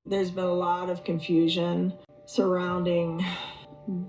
There's been a lot of confusion surrounding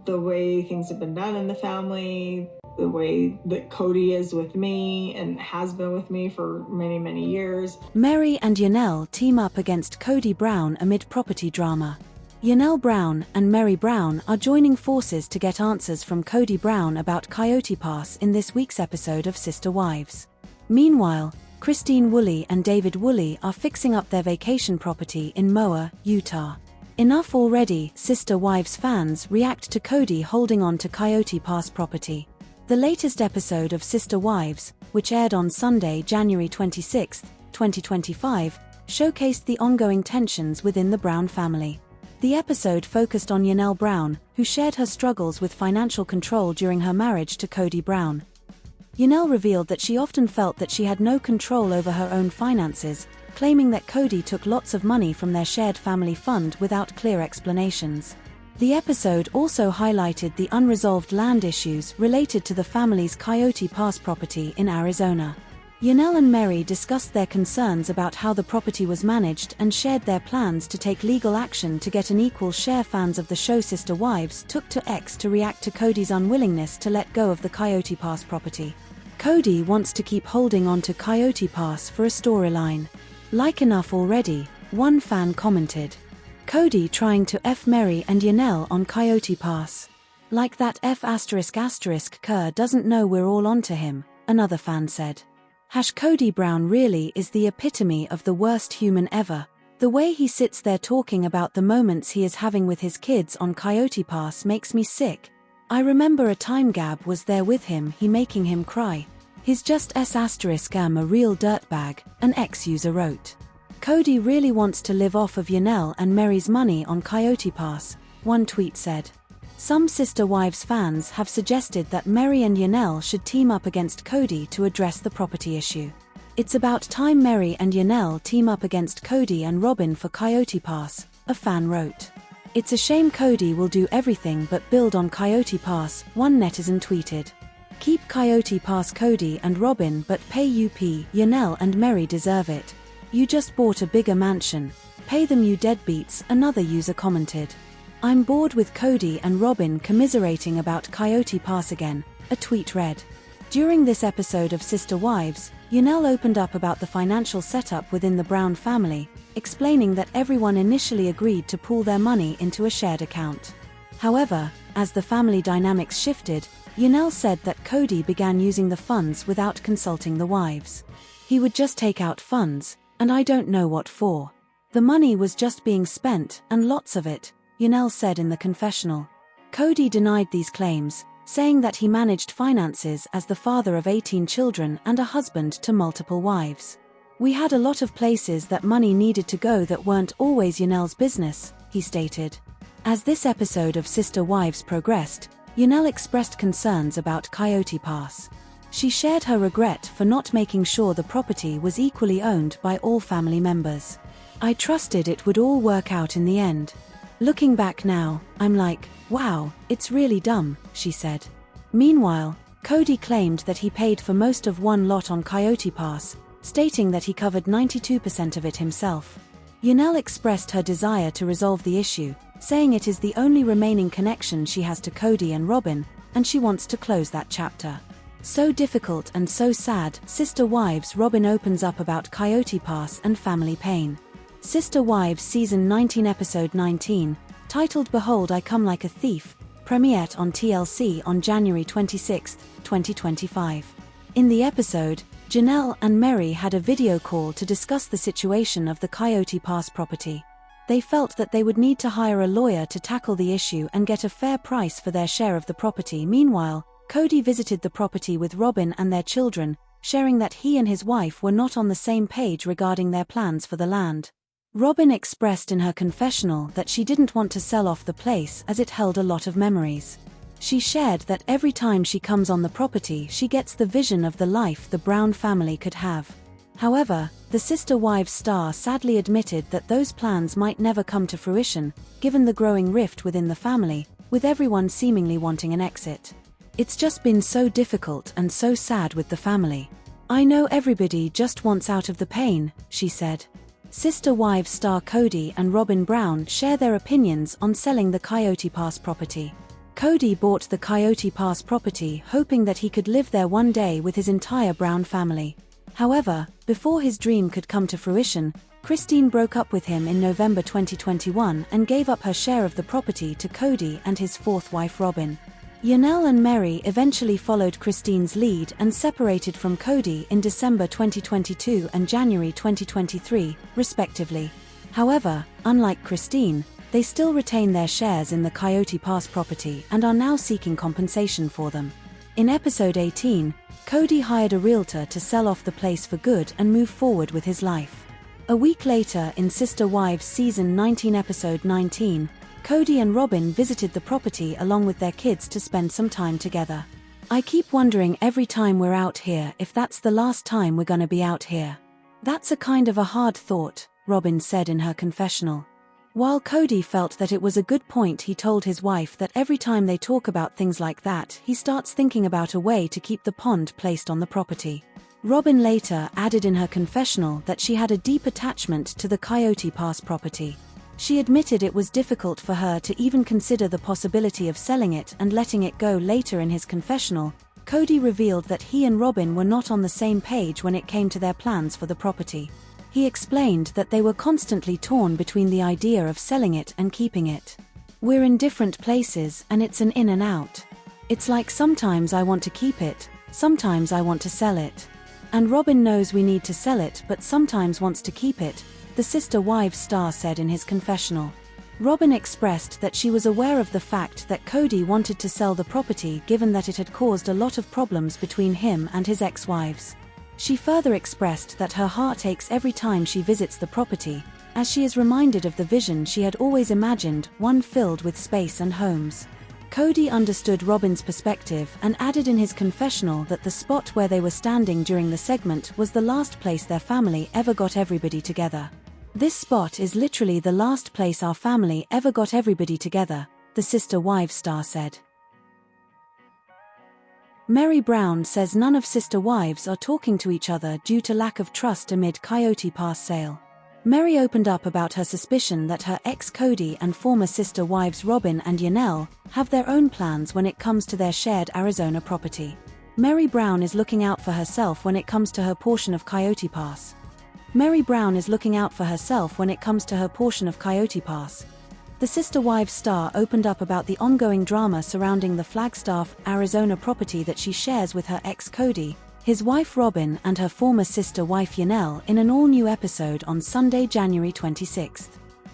the way things have been done in the family, the way that Kody is with me and has been with me for many, many years. Meri and Yanelle team up against Kody Brown amid property drama. Yanelle Brown and Meri Brown are joining forces to get answers from Kody Brown about Coyote Pass in this week's episode of Sister Wives. Meanwhile, Christine Woolley and David Woolley are fixing up their vacation property in Moa, Utah. Enough already, Sister Wives fans react to Kody holding on to Coyote Pass property. The latest episode of Sister Wives, which aired on Sunday, January 26, 2025, showcased the ongoing tensions within the Brown family. The episode focused on Yanelle Brown, who shared her struggles with financial control during her marriage to Kody Brown. Yanelle revealed that she often felt that she had no control over her own finances, claiming that Kody took lots of money from their shared family fund without clear explanations. The episode also highlighted the unresolved land issues related to the family's Coyote Pass property in Arizona. Yanelle and Meri discussed their concerns about how the property was managed and shared their plans to take legal action to get an equal share. Fans of the show Sister Wives took to X to react to Kody's unwillingness to let go of the Coyote Pass property. Kody wants to keep holding on to Coyote Pass for a storyline. Like enough already, one fan commented. Kody trying to F Meri and Yanelle on Coyote Pass. Like that F*** Kerr doesn't know we're all onto him, another fan said. Kody Brown really is the epitome of the worst human ever. The way he sits there talking about the moments he is having with his kids on Coyote Pass makes me sick. I remember a time Gab was there with him, he making him cry. He's just a real dirtbag, an ex-user wrote. Kody really wants to live off of Yanelle and Meri's money on Coyote Pass, one tweet said. Some Sister Wives fans have suggested that Meri and Yanelle should team up against Kody to address the property issue. It's about time Meri and Yanelle team up against Kody and Robyn for Coyote Pass, a fan wrote. It's a shame Kody will do everything but build on Coyote Pass, one netizen tweeted. Keep Coyote Pass Kody and Robyn but pay UP, Yanelle and Meri deserve it. You just bought a bigger mansion. Pay them you deadbeats, another user commented. I'm bored with Kody and Robyn commiserating about Coyote Pass again, a tweet read. During this episode of Sister Wives, Yanelle opened up about the financial setup within the Brown family, explaining that everyone initially agreed to pool their money into a shared account. However, as the family dynamics shifted, Yanelle said that Kody began using the funds without consulting the wives. He would just take out funds, and I don't know what for. The money was just being spent, and lots of it, Yanelle said in the confessional. Kody denied these claims, saying that he managed finances as the father of 18 children and a husband to multiple wives. We had a lot of places that money needed to go that weren't always Yanelle's business, he stated. As this episode of Sister Wives progressed, Yanelle expressed concerns about Coyote Pass. She shared her regret for not making sure the property was equally owned by all family members. I trusted it would all work out in the end. Looking back now, I'm like, wow, it's really dumb, she said. Meanwhile, Kody claimed that he paid for most of one lot on Coyote Pass, stating that he covered 92% of it himself. Yanelle expressed her desire to resolve the issue, saying it is the only remaining connection she has to Kody and Robyn, and she wants to close that chapter. So difficult and so sad, Sister Wives Robyn opens up about Coyote Pass and family pain. Sister Wives Season 19 Episode 19, titled Behold I Come Like a Thief, premiered on TLC on January 26, 2025. In the episode, Janelle and Meri had a video call to discuss the situation of the Coyote Pass property. They felt that they would need to hire a lawyer to tackle the issue and get a fair price for their share of the property. Meanwhile, Kody visited the property with Robyn and their children, sharing that he and his wife were not on the same page regarding their plans for the land. Robyn expressed in her confessional that she didn't want to sell off the place as it held a lot of memories. She shared that every time she comes on the property she gets the vision of the life the Brown family could have. However, the Sister Wives star sadly admitted that those plans might never come to fruition, given the growing rift within the family, with everyone seemingly wanting an exit. It's just been so difficult and so sad with the family. I know everybody just wants out of the pain, she said. Sister Wives star Kody and Robyn Brown share their opinions on selling the Coyote Pass property. Kody bought the Coyote Pass property hoping that he could live there one day with his entire Brown family. However, before his dream could come to fruition, Christine broke up with him in November 2021 and gave up her share of the property to Kody and his fourth wife Robyn. Yanel and Meri eventually followed Christine's lead and separated from Kody in December 2022 and January 2023, respectively. However, unlike Christine, they still retain their shares in the Coyote Pass property and are now seeking compensation for them. In episode 18, Kody hired a realtor to sell off the place for good and move forward with his life. A week later in Sister Wives Season 19 Episode 19, Kody and Robyn visited the property along with their kids to spend some time together. "I keep wondering every time we're out here if that's the last time we're gonna be out here. That's a kind of a hard thought," Robyn said in her confessional. While Kody felt that it was a good point, he told his wife that every time they talk about things like that, he starts thinking about a way to keep the pond placed on the property. Robyn later added in her confessional that she had a deep attachment to the Coyote Pass property. She admitted it was difficult for her to even consider the possibility of selling it and letting it go. Later in his confessional, Kody revealed that he and Robyn were not on the same page when it came to their plans for the property. He explained that they were constantly torn between the idea of selling it and keeping it. "We're in different places and it's an in and out. It's like sometimes I want to keep it, sometimes I want to sell it. And Robyn knows we need to sell it but sometimes wants to keep it," the Sister Wives star said in his confessional. Robyn expressed that she was aware of the fact that Kody wanted to sell the property given that it had caused a lot of problems between him and his ex-wives. She further expressed that her heart aches every time she visits the property, as she is reminded of the vision she had always imagined, one filled with space and homes. Kody understood Robyn's perspective and added in his confessional that the spot where they were standing during the segment was the last place their family ever got everybody together. "This spot is literally the last place our family ever got everybody together," the Sister Wives star said. Meri Brown says none of Sister Wives are talking to each other due to lack of trust amid Coyote Pass sale. Meri opened up about her suspicion that her ex Kody and former Sister Wives Robyn and Yanel have their own plans when it comes to their shared Arizona property. Meri Brown is looking out for herself when it comes to her portion of Coyote Pass. Meri Brown is looking out for herself when it comes to her portion of Coyote Pass. The Sister Wives star opened up about the ongoing drama surrounding the Flagstaff, Arizona property that she shares with her ex Kody, his wife Robyn and her former sister wife Yanel in an all-new episode on Sunday, January 26.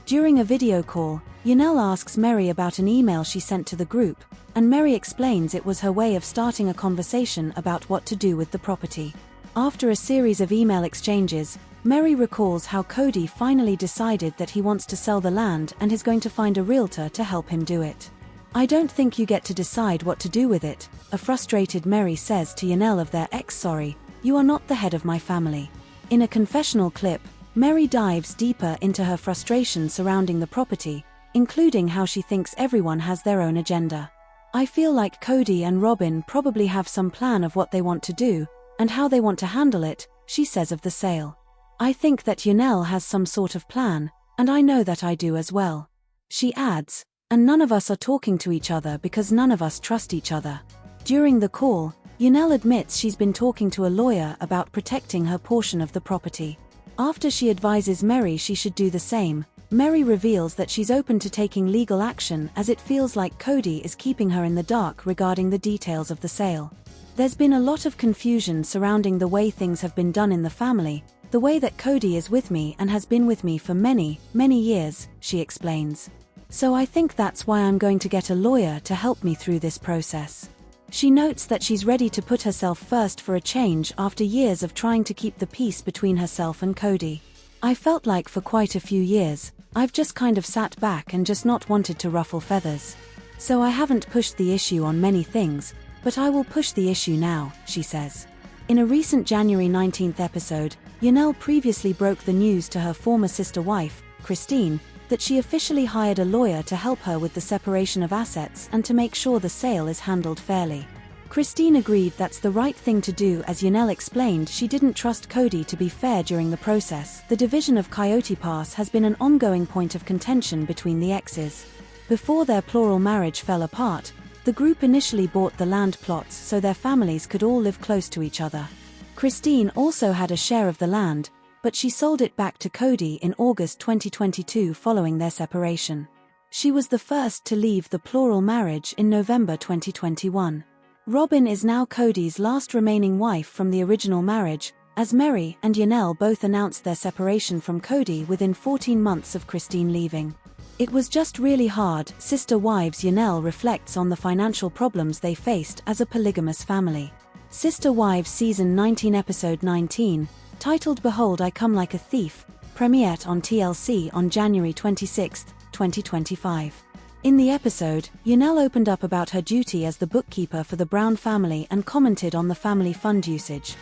During a video call, Yanel asks Meri about an email she sent to the group, and Meri explains it was her way of starting a conversation about what to do with the property. After a series of email exchanges, Meri recalls how Kody finally decided that he wants to sell the land and is going to find a realtor to help him do it. "I don't think you get to decide what to do with it," a frustrated Meri says to Yanel of their ex. "Sorry, you are not the head of my family." In a confessional clip, Meri dives deeper into her frustration surrounding the property, including how she thinks everyone has their own agenda. "I feel like Kody and Robyn probably have some plan of what they want to do, and how they want to handle it," she says of the sale. "I think that Yanel has some sort of plan, and I know that I do as well." She adds, "And none of us are talking to each other because none of us trust each other." During the call, Yanel admits she's been talking to a lawyer about protecting her portion of the property. After she advises Meri she should do the same, Meri reveals that she's open to taking legal action as it feels like Kody is keeping her in the dark regarding the details of the sale. "There's been a lot of confusion surrounding the way things have been done in the family, the way that Kody is with me and has been with me for many, many years," she explains. "So I think that's why I'm going to get a lawyer to help me through this process." She notes that she's ready to put herself first for a change after years of trying to keep the peace between herself and Kody. "I felt like for quite a few years, I've just kind of sat back and just not wanted to ruffle feathers. So I haven't pushed the issue on many things, but I will push the issue now," she says. In a recent January 19 episode, Yanel previously broke the news to her former sister wife, Christine, that she officially hired a lawyer to help her with the separation of assets and to make sure the sale is handled fairly. Christine agreed that's the right thing to do, as Yanel explained she didn't trust Kody to be fair during the process. The division of Coyote Pass has been an ongoing point of contention between the exes. Before their plural marriage fell apart, the group initially bought the land plots so their families could all live close to each other. Christine also had a share of the land, but she sold it back to Kody in August 2022 following their separation. She was the first to leave the plural marriage in November 2021. Robyn is now Kody's last remaining wife from the original marriage, as Meri and Yanel both announced their separation from Kody within 14 months of Christine leaving. It was just really hard. Sister Wives Yanel reflects on the financial problems they faced as a polygamous family. Sister Wives Season 19 Episode 19, titled Behold I Come Like a Thief, premiered on TLC on January 26, 2025. In the episode, Yanel opened up about her duty as the bookkeeper for the Brown family and commented on the family fund usage.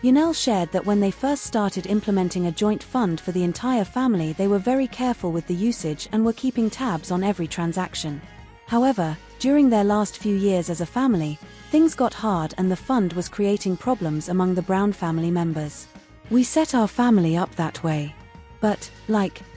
Yanel shared that when they first started implementing a joint fund for the entire family, they were very careful with the usage and were keeping tabs on every transaction. However, during their last few years as a family, things got hard and the fund was creating problems among the Brown family members. We set our family up that way. But,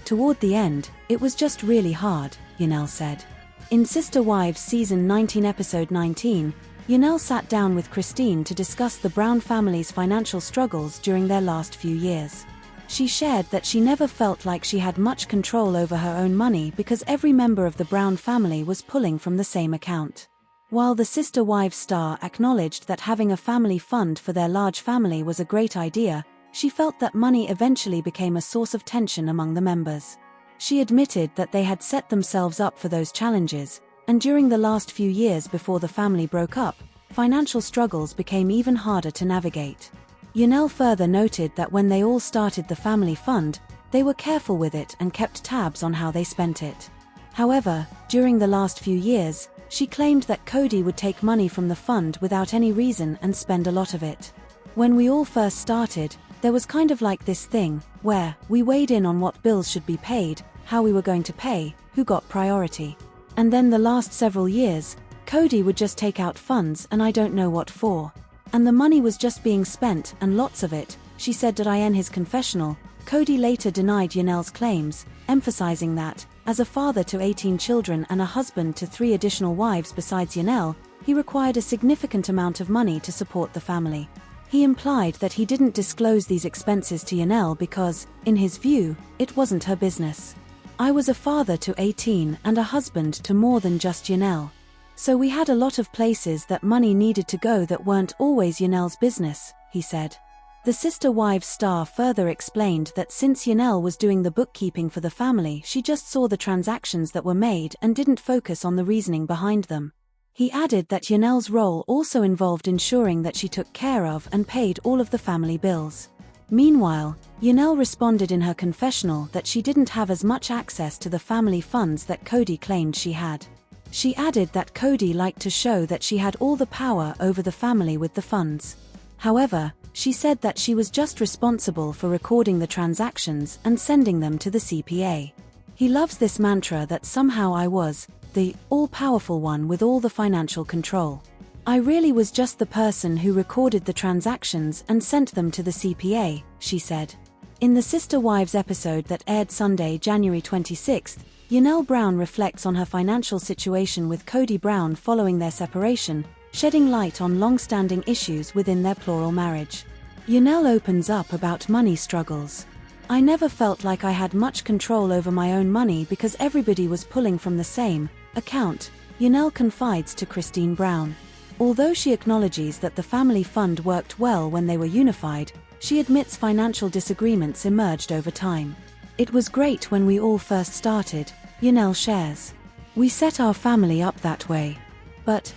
toward the end, it was just really hard, Yanel said. In Sister Wives Season 19 Episode 19, Yanel sat down with Christine to discuss the Brown family's financial struggles during their last few years. She shared that she never felt like she had much control over her own money because every member of the Brown family was pulling from the same account. While the Sister Wives star acknowledged that having a family fund for their large family was a great idea, she felt that money eventually became a source of tension among the members. She admitted that they had set themselves up for those challenges, and during the last few years before the family broke up, financial struggles became even harder to navigate. Yanel further noted that when they all started the family fund, they were careful with it and kept tabs on how they spent it. However, during the last few years, she claimed that Kody would take money from the fund without any reason and spend a lot of it. When we all first started, there was kind of like this thing, where we weighed in on what bills should be paid, how we were going to pay, who got priority. And then the last several years, Kody would just take out funds and I don't know what for. And the money was just being spent, and lots of it, she said in his confessional. Kody later denied Yanel's claims, emphasizing that, as a father to 18 children and a husband to 3 additional wives besides Yanel, he required a significant amount of money to support the family. He implied that he didn't disclose these expenses to Yanel because, in his view, it wasn't her business. I was a father to 18 and a husband to more than just Yanel. So we had a lot of places that money needed to go that weren't always Yanel's business, he said. The Sister Wives star further explained that since Yanel was doing the bookkeeping for the family, she just saw the transactions that were made and didn't focus on the reasoning behind them. He added that Yanel's role also involved ensuring that she took care of and paid all of the family bills. Meanwhile, Yanel responded in her confessional that she didn't have as much access to the family funds that Kody claimed she had. She added that Kody liked to show that she had all the power over the family with the funds. However, she said that she was just responsible for recording the transactions and sending them to the CPA. He loves this mantra that somehow I was the all-powerful one with all the financial control. I really was just the person who recorded the transactions and sent them to the CPA, she said. In the Sister Wives episode that aired Sunday, January 26, Yanel Brown reflects on her financial situation with Kody Brown following their separation, shedding light on long-standing issues within their plural marriage. Yanel opens up about money struggles. I never felt like I had much control over my own money because everybody was pulling from the same account, Yanel confides to Christine Brown. Although she acknowledges that the family fund worked well when they were unified, she admits financial disagreements emerged over time. It was great when we all first started, Yanel shares. We set our family up that way. But,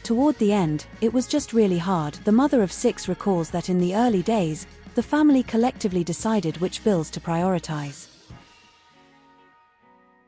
toward the end, it was just really hard. The mother of 6 recalls that in the early days, the family collectively decided which bills to prioritize.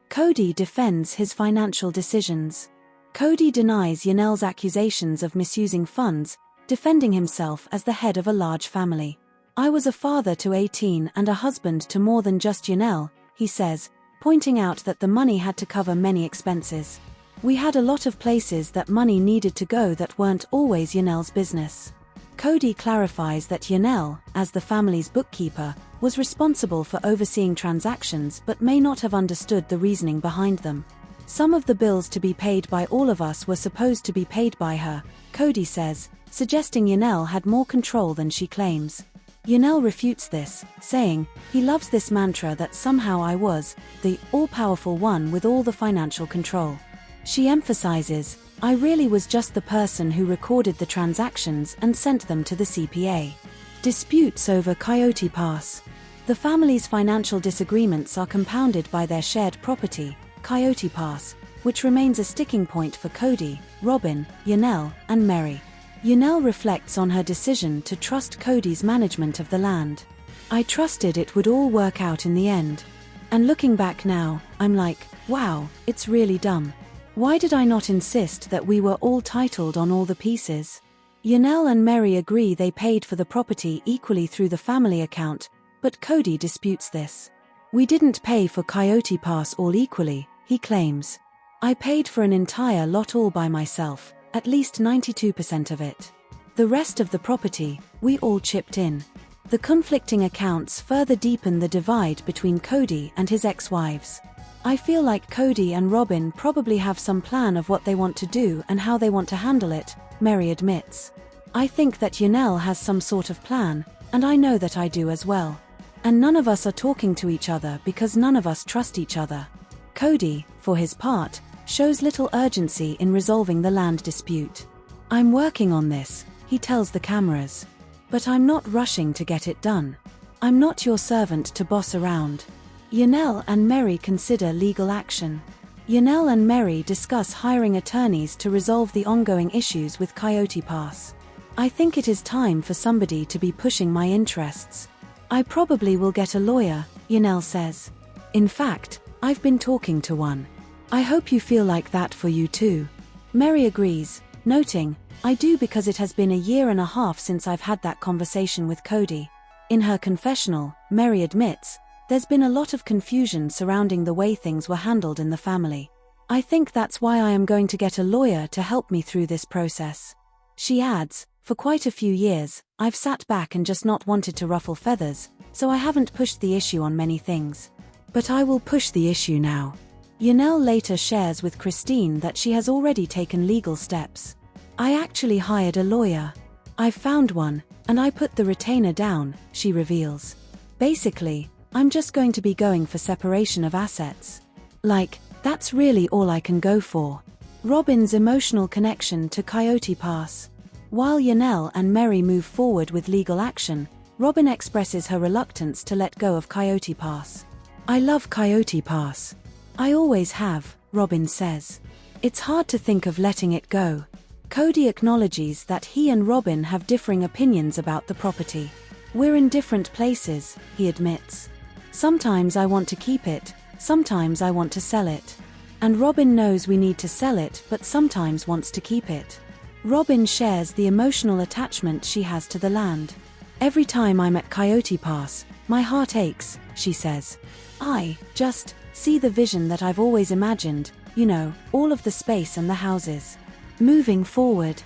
Kody defends his financial decisions. Kody denies Yanel's accusations of misusing funds, defending himself as the head of a large family. I was a father to 18 and a husband to more than just Yanel, he says, pointing out that the money had to cover many expenses. We had a lot of places that money needed to go that weren't always Yanel's business. Kody clarifies that Yanel, as the family's bookkeeper, was responsible for overseeing transactions but may not have understood the reasoning behind them. Some of the bills to be paid by all of us were supposed to be paid by her, Kody says, suggesting Yanel had more control than she claims. Yanel refutes this, saying, "He loves this mantra that somehow I was the all-powerful one with all the financial control." She emphasizes, "I really was just the person who recorded the transactions and sent them to the CPA." Disputes over Coyote Pass. The family's financial disagreements are compounded by their shared property, Coyote Pass, which remains a sticking point for Kody, Robyn, Yanel, and Meri. Yanel reflects on her decision to trust Kody's management of the land. "I trusted it would all work out in the end. And looking back now, I'm like, wow, it's really dumb. Why did I not insist that we were all titled on all the pieces?" Yanel and Meri agree they paid for the property equally through the family account, but Kody disputes this. "We didn't pay for Coyote Pass all equally," he claims. "I paid for an entire lot all by myself, at least 92% of it. The rest of the property, we all chipped in." The conflicting accounts further deepen the divide between Kody and his ex-wives. "I feel like Kody and Robyn probably have some plan of what they want to do and how they want to handle it," Meri admits. "I think that Yanel has some sort of plan, and I know that I do as well. And none of us are talking to each other because none of us trust each other." Kody, for his part, shows little urgency in resolving the land dispute. "I'm working on this," he tells the cameras. "But I'm not rushing to get it done. I'm not your servant to boss around." Yanel and Meri consider legal action. Yanel and Meri discuss hiring attorneys to resolve the ongoing issues with Coyote Pass. "I think it is time for somebody to be pushing my interests. I probably will get a lawyer," Yanel says. "In fact, I've been talking to one. I hope you feel like that for you too." Meri agrees, noting, "I do because it has been a year and a half since I've had that conversation with Kody." In her confessional, Meri admits, "There's been a lot of confusion surrounding the way things were handled in the family. I think that's why I am going to get a lawyer to help me through this process." She adds, "For quite a few years, I've sat back and just not wanted to ruffle feathers, so I haven't pushed the issue on many things. But I will push the issue now." Yanel later shares with Christine that she has already taken legal steps. "I actually hired a lawyer. I've found one, and I put the retainer down," she reveals. "Basically, I'm just going to be going for separation of assets. Like, that's really all I can go for." Robyn's emotional connection to Coyote Pass. While Yanel and Meri move forward with legal action, Robyn expresses her reluctance to let go of Coyote Pass. "I love Coyote Pass. I always have," Robyn says. "It's hard to think of letting it go." Kody acknowledges that he and Robyn have differing opinions about the property. "We're in different places," he admits. "Sometimes I want to keep it, sometimes I want to sell it. And Robyn knows we need to sell it but sometimes wants to keep it." Robyn shares the emotional attachment she has to the land. "Every time I'm at Coyote Pass, my heart aches," she says. "I just see the vision that I've always imagined, you know, all of the space and the houses." Moving forward,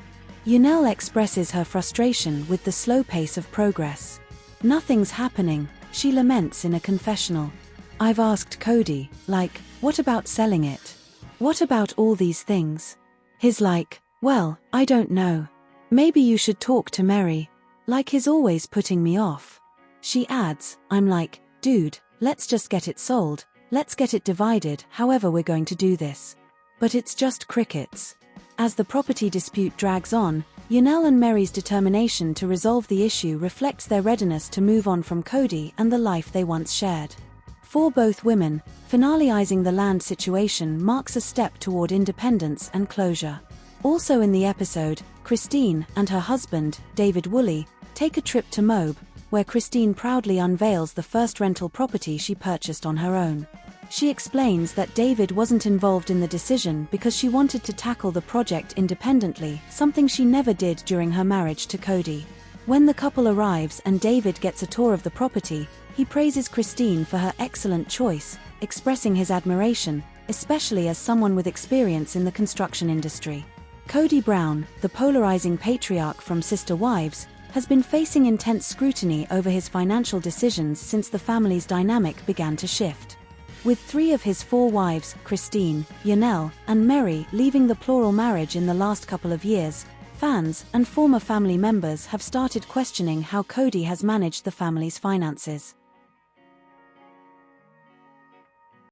Yanel expresses her frustration with the slow pace of progress. "Nothing's happening," she laments in a confessional. "I've asked Kody, like, what about selling it? What about all these things?" He's like, "Well, I don't know. Maybe you should talk to Meri. Like he's always putting me off." She adds, "I'm like, dude, let's just get it sold, let's get it divided however we're going to do this." But it's just crickets. As the property dispute drags on, Yanel and Meri's determination to resolve the issue reflects their readiness to move on from Kody and the life they once shared. For both women, finalizing the land situation marks a step toward independence and closure. Also in the episode, Christine and her husband, David Woolley, take a trip to Moab, where Christine proudly unveils the first rental property she purchased on her own. She explains that David wasn't involved in the decision because she wanted to tackle the project independently, something she never did during her marriage to Kody. When the couple arrives and David gets a tour of the property, he praises Christine for her excellent choice, expressing his admiration, especially as someone with experience in the construction industry. Kody Brown, the polarizing patriarch from Sister Wives, has been facing intense scrutiny over his financial decisions since the family's dynamic began to shift. With 3 of his 4 wives, Christine, Yanel, and Meri, leaving the plural marriage in the last couple of years, fans and former family members have started questioning how Kody has managed the family's finances.